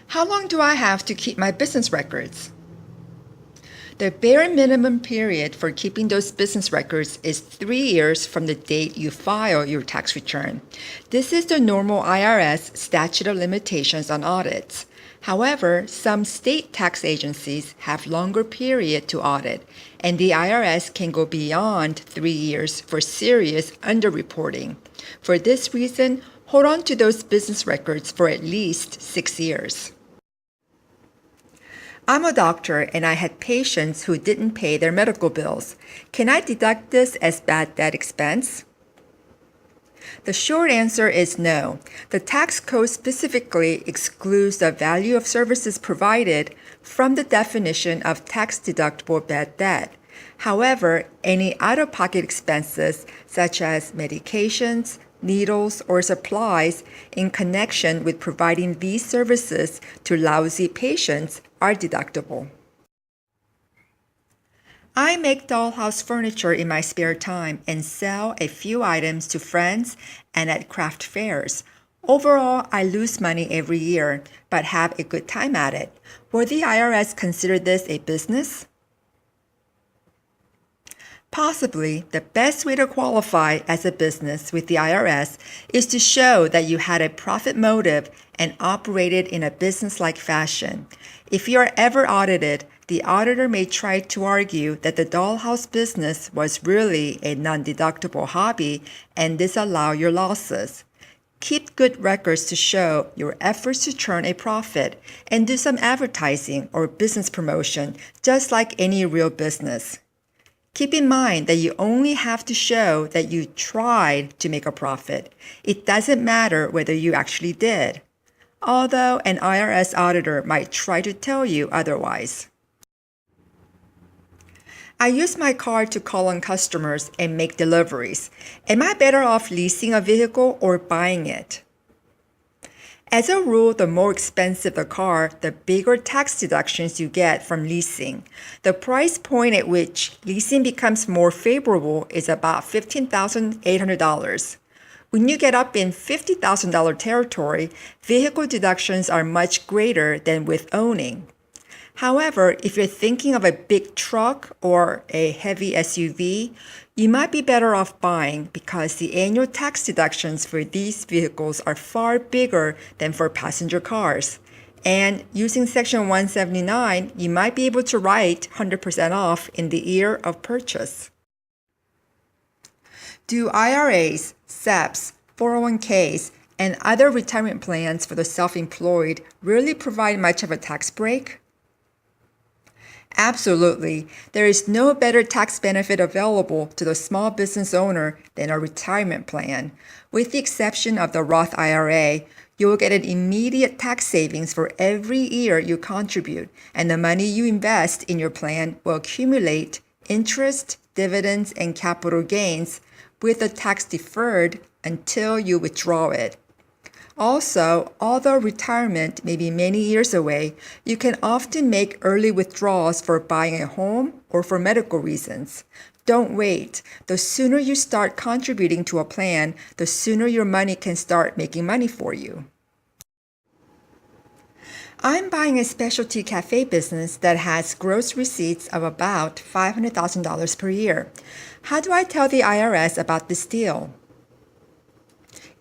How long do I have to keep my business records? The bare minimum period for keeping those business records is 3 years from the date you file your tax return. This is the normal IRS statute of limitations on audits. However, some state tax agencies have longer period to audit, and the IRS can go beyond 3 years for serious underreporting. For this reason, hold on to those business records for at least 6 years. I'm a doctor and I had patients who didn't pay their medical bills. Can I deduct this as bad debt expense? The short answer is no. The tax code specifically excludes the value of services provided from the definition of tax-deductible bad debt. However, any out-of-pocket expenses such as medications, needles, or supplies in connection with providing these services to lousy patients are deductible. I make dollhouse furniture in my spare time and sell a few items to friends and at craft fairs. Overall, I lose money every year, but have a good time at it. Will the IRS consider this a business? Possibly, the best way to qualify as a business with the IRS is to show that you had a profit motive and operated in a business-like fashion. If you are ever audited, the auditor may try to argue that the dollhouse business was really a non-deductible hobby and disallow your losses. Keep good records to show your efforts to turn a profit and do some advertising or business promotion just like any real business. Keep in mind that you only have to show that you tried to make a profit. It doesn't matter whether you actually did, although an IRS auditor might try to tell you otherwise. I use my car to call on customers and make deliveries. Am I better off leasing a vehicle or buying it? As a rule, the more expensive the car, the bigger tax deductions you get from leasing. The price point at which leasing becomes more favorable is about $15,800. When you get up in $50,000 territory, vehicle deductions are much greater than with owning. However, if you're thinking of a big truck or a heavy SUV, you might be better off buying because the annual tax deductions for these vehicles are far bigger than for passenger cars. And using Section 179, you might be able to write 100% off in the year of purchase. Do IRAs, SEPS, 401ks, and other retirement plans for the self-employed really provide much of a tax break? Absolutely. There is no better tax benefit available to the small business owner than a retirement plan. With the exception of the Roth IRA, you will get an immediate tax savings for every year you contribute, and the money you invest in your plan will accumulate interest, dividends, and capital gains with the tax deferred until you withdraw it. Also, although retirement may be many years away, you can often make early withdrawals for buying a home or for medical reasons. Don't wait. The sooner you start contributing to a plan, the sooner your money can start making money for you. I'm buying a specialty café business that has gross receipts of about $500,000 per year. How do I tell the IRS about this deal?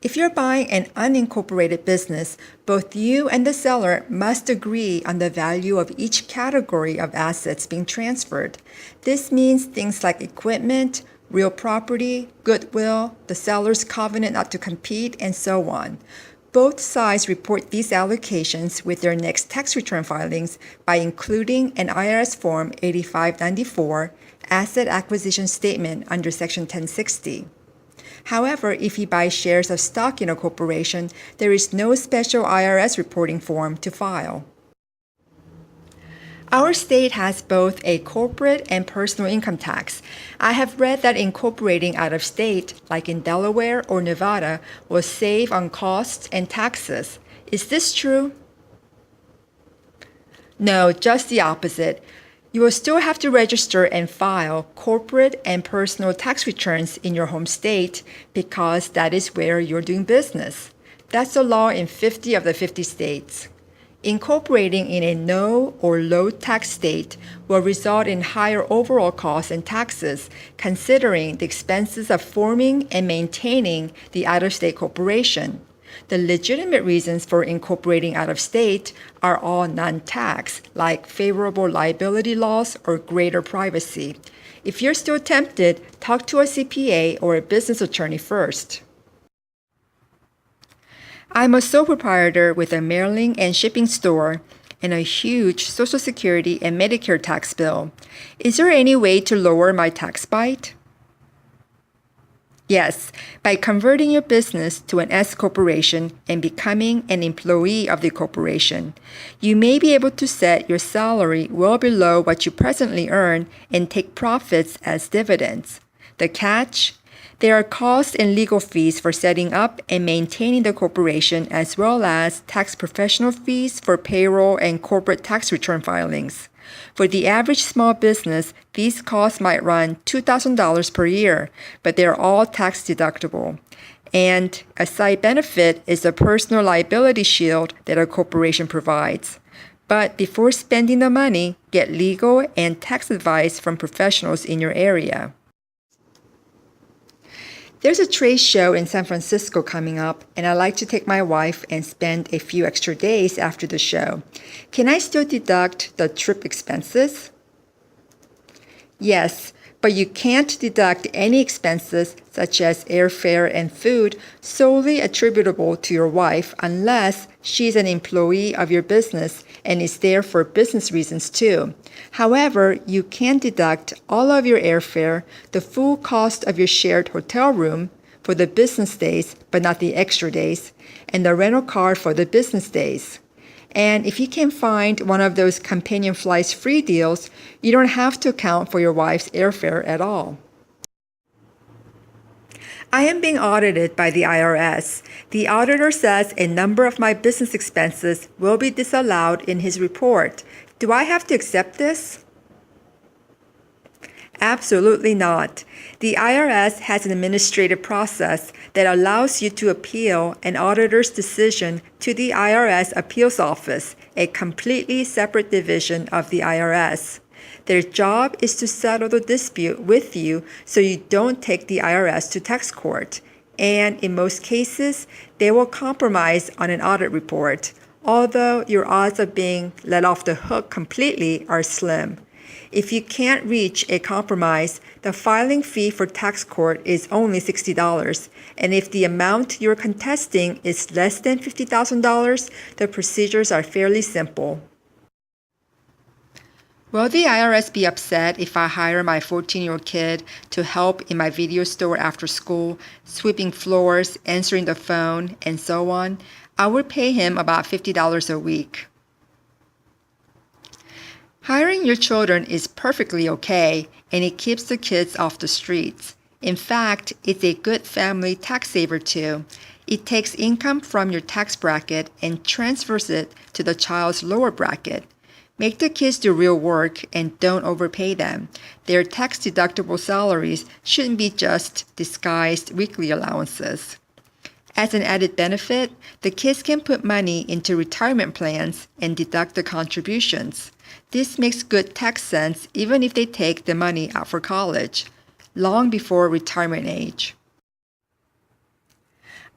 If you're buying an unincorporated business, both you and the seller must agree on the value of each category of assets being transferred. This means things like equipment, real property, goodwill, the seller's covenant not to compete, and so on. Both sides report these allocations with their next tax return filings by including an IRS Form 8594 asset acquisition statement under Section 1060. However, if you buy shares of stock in a corporation, there is no special IRS reporting form to file. Our state has both a corporate and personal income tax. I have read that incorporating out of state, like in Delaware or Nevada, will save on costs and taxes. Is this true? No, just the opposite. You will still have to register and file corporate and personal tax returns in your home state because that is where you're doing business. That's the law in 50 of the 50 states. Incorporating in a no or low tax state will result in higher overall costs and taxes, considering the expenses of forming and maintaining the out-of-state corporation. The legitimate reasons for incorporating out of state are all non-tax, like favorable liability laws or greater privacy. If you're still tempted, talk to a CPA or a business attorney first. I'm a sole proprietor with a mailing and shipping store and a huge Social Security and Medicare tax bill. Is there any way to lower my tax bite? Yes, by converting your business to an S corporation and becoming an employee of the corporation. You may be able to set your salary well below what you presently earn and take profits as dividends. The catch? There are costs and legal fees for setting up and maintaining the corporation, as well as tax professional fees for payroll and corporate tax return filings. For the average small business, these costs might run $2,000 per year, but they're all tax deductible. And a side benefit is the personal liability shield that a corporation provides. But before spending the money, get legal and tax advice from professionals in your area. There's a trade show in San Francisco coming up, and I'd like to take my wife and spend a few extra days after the show. Can I still deduct the trip expenses? Yes, but you can't deduct any expenses such as airfare and food solely attributable to your wife unless she's an employee of your business and is there for business reasons too. However, you can deduct all of your airfare, the full cost of your shared hotel room for the business days but not the extra days, and the rental car for the business days. And if you can find one of those companion flights free deals, you don't have to account for your wife's airfare at all. I am being audited by the IRS. The auditor says a number of my business expenses will be disallowed in his report. Do I have to accept this? Absolutely not. The IRS has an administrative process that allows you to appeal an auditor's decision to the IRS Appeals Office, a completely separate division of the IRS. Their job is to settle the dispute with you so you don't take the IRS to tax court. And in most cases, they will compromise on an audit report, although your odds of being let off the hook completely are slim. If you can't reach a compromise, the filing fee for tax court is only $60, and if the amount you're contesting is less than $50,000, the procedures are fairly simple. Will the IRS be upset if I hire my 14-year-old kid to help in my video store after school, sweeping floors, answering the phone, and so on? I would pay him about $50 a week. Hiring your children is perfectly okay, and it keeps the kids off the streets. In fact, it's a good family tax saver too. It takes income from your tax bracket and transfers it to the child's lower bracket. Make the kids do real work and don't overpay them. Their tax-deductible salaries shouldn't be just disguised weekly allowances. As an added benefit, the kids can put money into retirement plans and deduct the contributions. This makes good tax sense even if they take the money out for college, long before retirement age.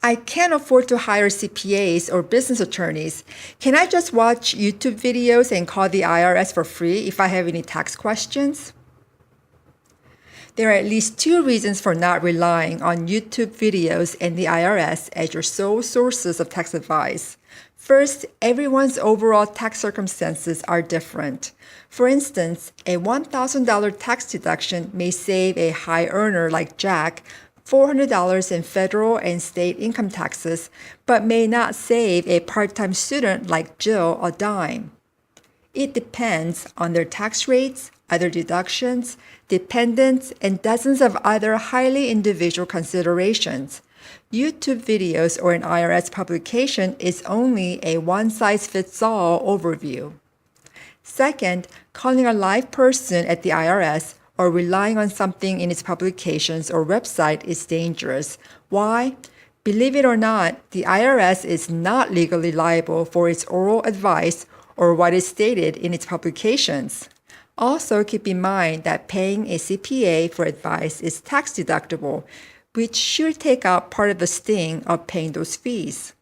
I can't afford to hire CPAs or business attorneys. Can I just watch YouTube videos and call the IRS for free if I have any tax questions? There are at least 2 reasons for not relying on YouTube videos and the IRS as your sole sources of tax advice. First, everyone's overall tax circumstances are different. For instance, a $1,000 tax deduction may save a high earner like Jack $400 in federal and state income taxes, but may not save a part-time student like Jill a dime. It depends on their tax rates, other deductions, dependents, and dozens of other highly individual considerations. YouTube videos or an IRS publication is only a one-size-fits-all overview. Second, calling a live person at the IRS or relying on something in its publications or website is dangerous. Why? Believe it or not, the IRS is not legally liable for its oral advice or what is stated in its publications. Also, keep in mind that paying a CPA for advice is tax deductible, which should take out part of the sting of paying those fees.